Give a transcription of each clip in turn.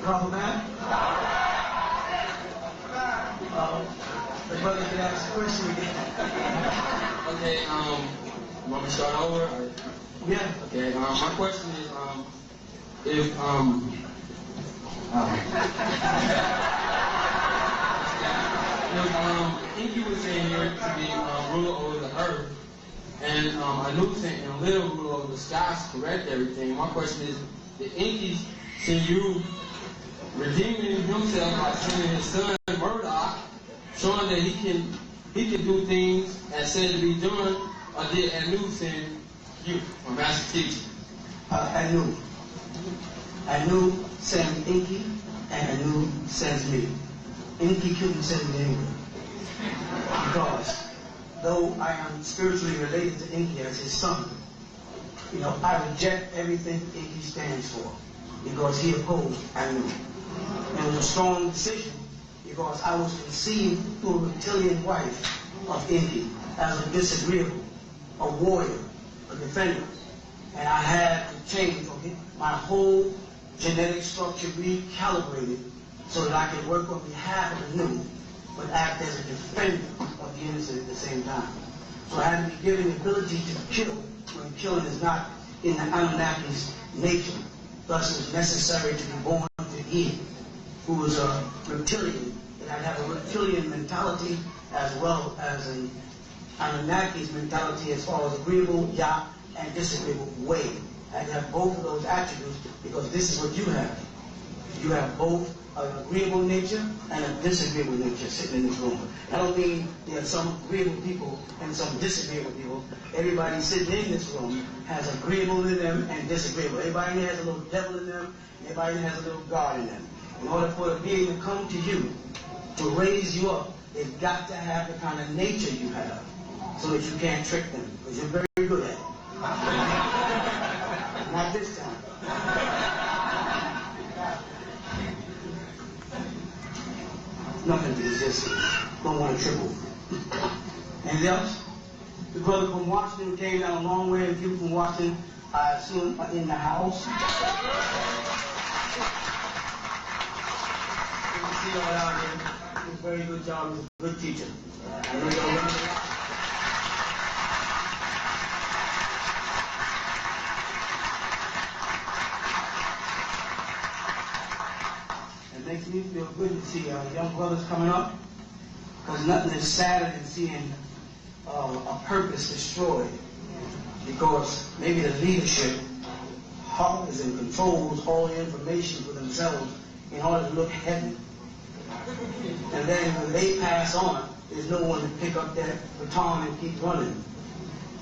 Brother man? The brother can ask the question again. Okay, want me to start over? Or? Yeah. Okay, my question is, if, Inky was saying here to be ruler over the earth, and Anusen and little ruler over the skies to correct everything. My question is, the Inky send you redeeming himself by sending his son Murdoch, showing that he can do things as said to be done, or did Anu send you, or master teacher? Anu sends Inky, and Anu sends me. Inky couldn't send me anywhere. Because though I am spiritually related to Inky as his son, I reject everything Inky stands for because he opposed Anu. It was a strong decision because I was conceived through a reptilian wife of Inky as a disagreeable, a warrior, a defender. And I had to change my whole genetic structure recalibrated so that I could work on behalf of the new, but act as a defender of the innocent at the same time. So I had to be given the ability to kill when killing is not in the Anunnaki's nature. Thus it was necessary to be born to Eve, who was a reptilian, and I'd have a reptilian mentality as well as an Anunnaki's mentality as far as agreeable, ya, and disagreeable, way. I had to have both of those attributes because this is what you have. You have both an agreeable nature and a disagreeable nature sitting in this room. I don't mean there are some agreeable people and some disagreeable people. Everybody sitting in this room has agreeable in them and disagreeable. Everybody has a little devil in them. Everybody has a little God in them. In order for the being to come to you, to raise you up, they've got to have the kind of nature you have so that you can't trick them, because you're very good at it. Not this time. Nothing to resist. Don't want to triple. Anything else? The brother from Washington came down a long way, and people from Washington, I assume, are in the house. Good to see you all out here. He did a very good job. He was a good teacher. I know you'll learn a lot. It makes me feel good to see young brothers coming up, because nothing is sadder than seeing a purpose destroyed, because maybe the leadership harbors and controls all the information for themselves in order to look heavy. And then when they pass on, there's no one to pick up that baton and keep running.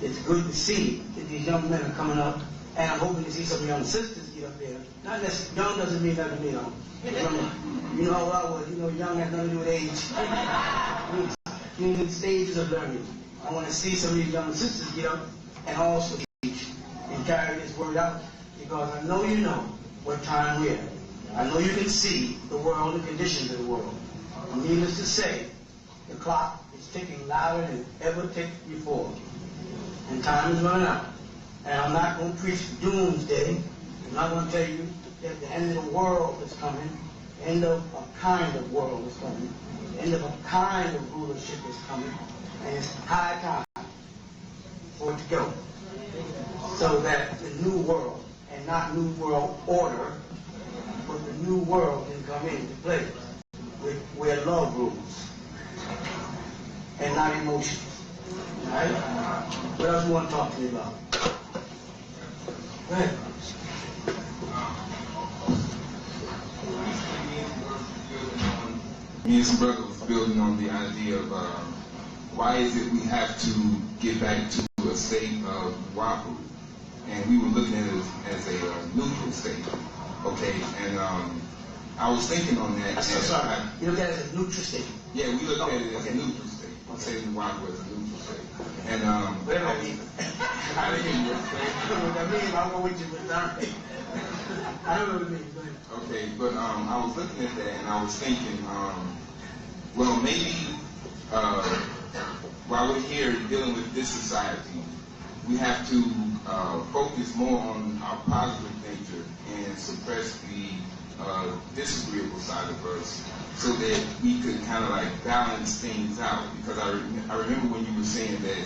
It's good to see that these young men are coming up, and I'm hoping to see some young sisters get up there. Not necessarily, young doesn't mean nothing to me, though. You know how I was, young has nothing to do with age. You need stages of learning. I want to see some of these young sisters get up and also teach and carry this word out, because I know you know what time we're in. I know you can see the world and the conditions of the world. And needless to say, the clock is ticking louder than it ever ticked before. And time is running out. And I'm not going to preach doomsday. I'm not going to tell you that the end of the world is coming. The end of a kind of world is coming. The end of a kind of rulership is coming. And it's high time for it to go. So that the new world, and not new world order, but the new world can come into play where love rules and not emotions. All right? What else you want to talk to me about? Go ahead. Me and some brothers was building on the idea of why is it we have to get back to a state of Wapu, and we were looking at it as a neutral state. Okay, and I was thinking on that. Sorry, you look at it as a neutral state. Yeah, we look at it as a neutral state. I'm saying Wapu as a neutral state. And whatever that means. I don't know what that means. I'll go with you with that. I don't know what it means. Go ahead. Okay, but I was looking at that and I was thinking, well, maybe while we're here dealing with this society, we have to focus more on our positive nature and suppress the disagreeable side of us, so that we could kind of like balance things out. Because I remember when you were saying that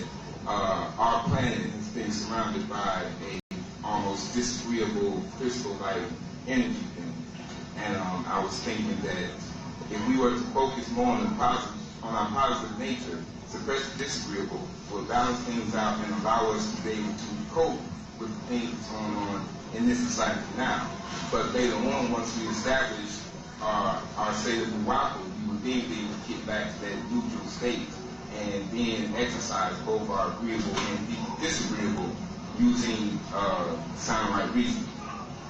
our planet has been surrounded by a almost disagreeable crystal-like energy thing, and I was thinking that if we were to focus more on our positive nature, suppress the disagreeable, will balance things out and allow us to be able to cope with the things that's going on in this society now. But later on, once we establish our state of Nuwapu, we will then be able to get back to that neutral state and then exercise both our agreeable and disagreeable using sound right reasoning.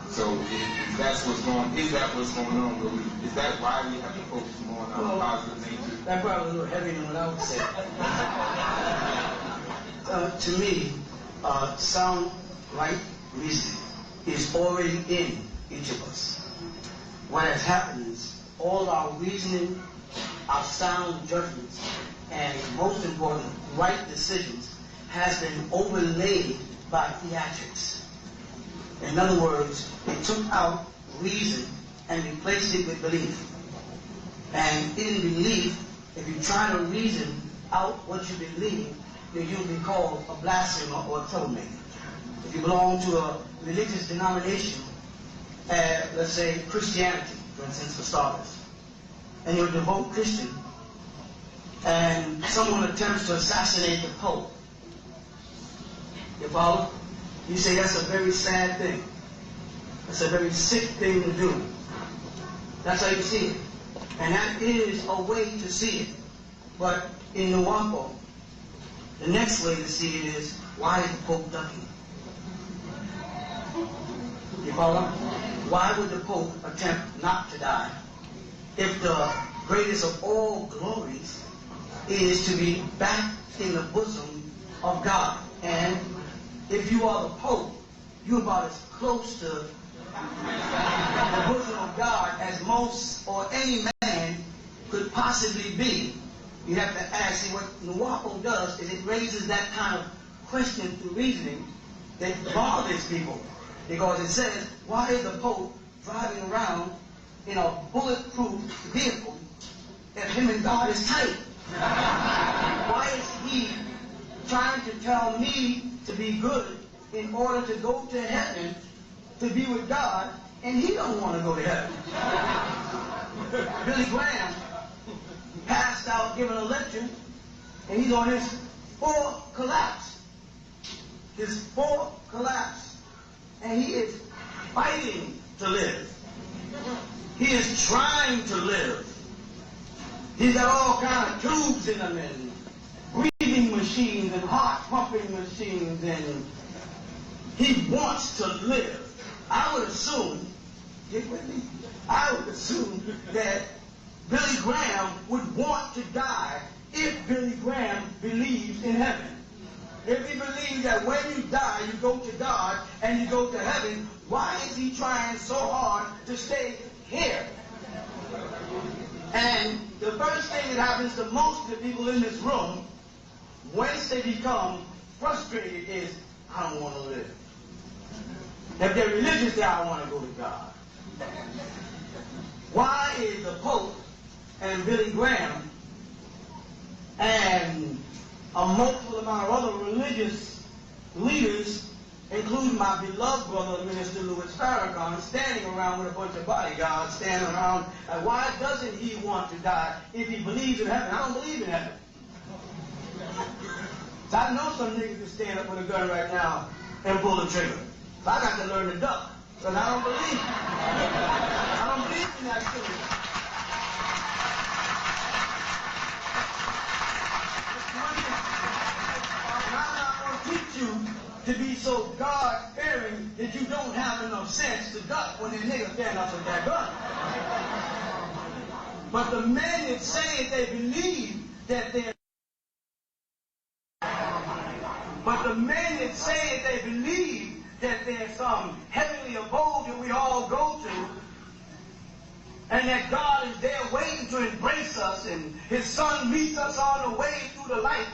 So if that's what's going on, is that what's going on? Is that why we have to focus more on our positive nature? That's probably a little heavier than what I would say. To me, sound right reasoning is already in each of us. What has happened is all our reasoning, our sound judgments, and most important, right decisions has been overlaid by theatrics. In other words, it took out reason and replaced it with belief. And in belief, if you try to reason out what you believe, then you'll be called a blasphemer or a troublemaker. If you belong to a religious denomination, let's say Christianity, for instance, for starters, and you're a devout Christian, and someone attempts to assassinate the Pope, you follow? You say that's a very sad thing. That's a very sick thing to do. That's how you see it. And that is a way to see it. But in Nuwapu, the next way to see it is, why is the Pope ducking? You follow? Why would the Pope attempt not to die if the greatest of all glories is to be back in the bosom of God? And if you are the Pope, you're about as close to the bosom of God as most or any man could possibly be. You have to ask, see, what Nuwapu does is it raises that kind of question through reasoning that bothers people. Because it says, why is the Pope driving around in a bulletproof vehicle if him and God is tight? Why is he trying to tell me to be good in order to go to heaven to be with God, and he don't want to go to heaven? Billy Graham passed out giving a lecture, and he's on his fourth collapse. His fourth collapse. And he is fighting to live. He is trying to live. He's got all kind of tubes in him, and breathing machines and heart pumping machines, and he wants to live. I would assume, get with me, I would assume that Billy Graham would want to die if Billy Graham believes in heaven. If he believes that when you die, you go to God and you go to heaven, why is he trying so hard to stay here? And the first thing that happens to most of the people in this room, once they become frustrated, is, I don't want to live. If they're religious, they don't want to go to God. Why is the Pope and Billy Graham and a multiple amount of other religious leaders, including my beloved brother, Minister Louis Farrakhan, standing around with a bunch of bodyguards standing around? And why doesn't he want to die if he believes in heaven? I don't believe in heaven. So I know some niggas can stand up with a gun right now and pull the trigger. So I got to learn to duck, because I don't believe. I don't believe in that shit. To be so God-fearing that you don't have enough sense to duck when the nigga stand up with that gun. But the men that say they believe that they're there's some heavenly abode that we all go to, and that God is there waiting to embrace us, and his son meets us on the way through the light.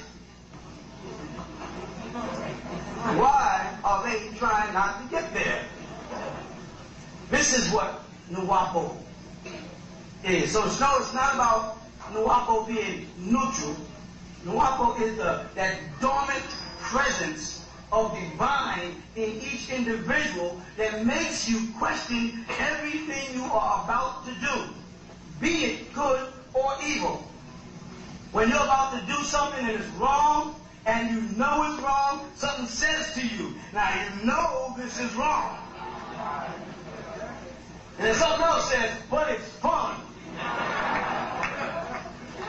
Why are they trying not to get there? This is what Nwapo is. So it's not about Nwapo being neutral. Nwapo is that dormant presence of divine in each individual that makes you question everything you are about to do, be it good or evil. When you're about to do something that is wrong, and you know it's wrong, something says to you, now you know this is wrong. And then something else says, but it's fun.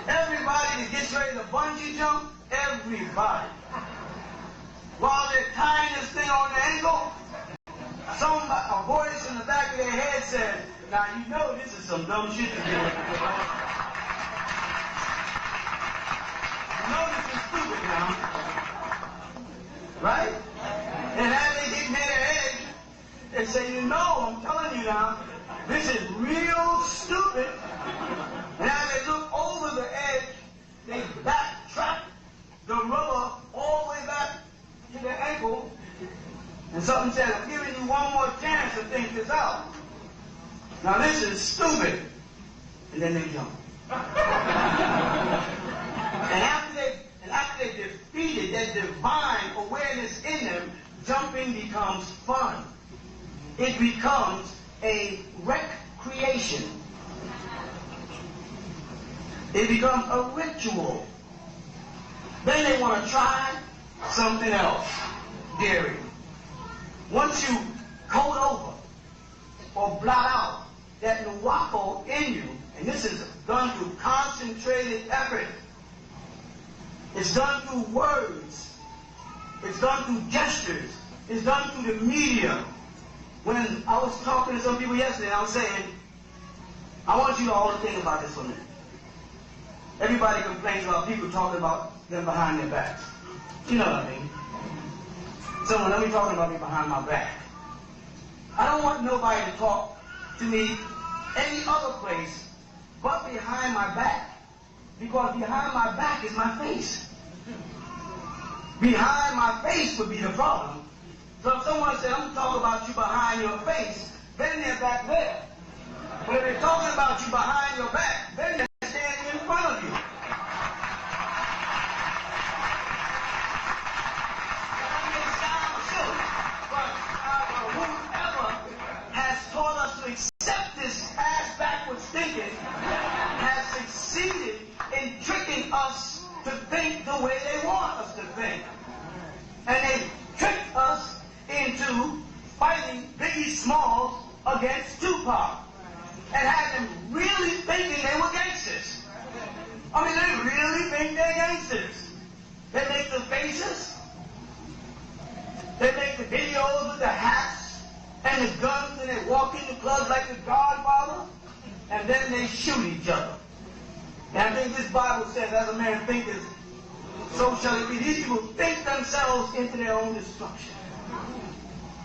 Everybody that gets ready to bungee jump, everybody. While they're tying this thing on the ankle, a voice in the back of their head says, now you know this is some dumb shit to do. You know this is stupid now. Right? And as they get near the edge, they say, you know, I'm telling you now, this is real stupid. And as they look over the edge, they backtrack the rubber all the way back to the ankle. And something says, I'm giving you one more chance to think this out. Now this is stupid. And then they jump. And after they defeated that divine awareness in them, jumping becomes fun. It becomes a recreation. It becomes a ritual. Then they want to try something else, daring. Once you code over or blot out that Nwapo in you, and this is done through concentrated effort, it's done through words, it's done through gestures, it's done through the media. When I was talking to some people yesterday, I was saying, I want you to all think about this for a minute. Everybody complains about people talking about them behind their backs. You know what I mean? Someone, let me talking about me behind my back. I don't want nobody to talk to me any other place but behind my back. Because behind my back is my face. Behind my face would be the problem. So if someone said, I'm talking about you behind your face, then they're back there. But if they're talking about you behind your back, then they're standing in front of you. That may sound silly, but whoever has taught us to accept this ass-backwards thinking has succeeded in tricking us to think the way they want us to think. And they tricked us into fighting Biggie Smalls against Tupac and had them really thinking they were gangsters. I mean, they really think they're gangsters. They make the faces, they make the videos with the hats and the guns, and they walk into clubs like the Godfather, and then they shoot each other. And I think this Bible says, as a man thinketh, so shall it be. These people think themselves into their own destruction.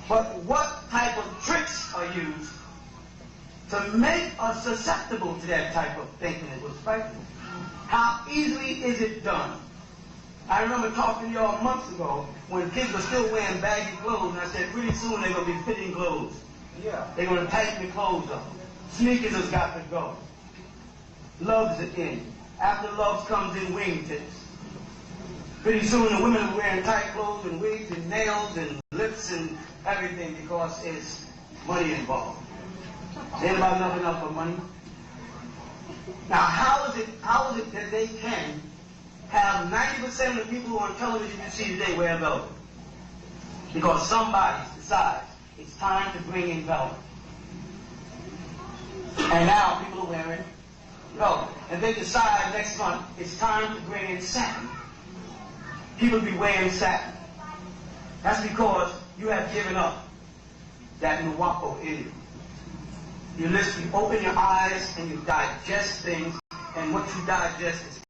But what type of tricks are used to make us susceptible to that type of thinking that was frightening? How easily is it done? I remember talking to y'all months ago when kids were still wearing baggy clothes, and I said, pretty soon they're going to be fitting clothes. Yeah. They're going to tighten the clothes up. Sneakers has got to go. Lugs are in. After lugs comes in wingtips. Pretty soon the women are wearing tight clothes and wigs and nails and lips and everything because it's money involved. Ain't about nothing else but money. Now how is it that they can have 90% of the people who are on television you see today wear velvet? Because somebody decides it's time to bring in velvet. And now people are wearing velvet. And they decide next month it's time to bring in satin. People be wearing satin. That's because you have given up that Nwapo in you. You listen, you open your eyes and you digest things, and what you digest is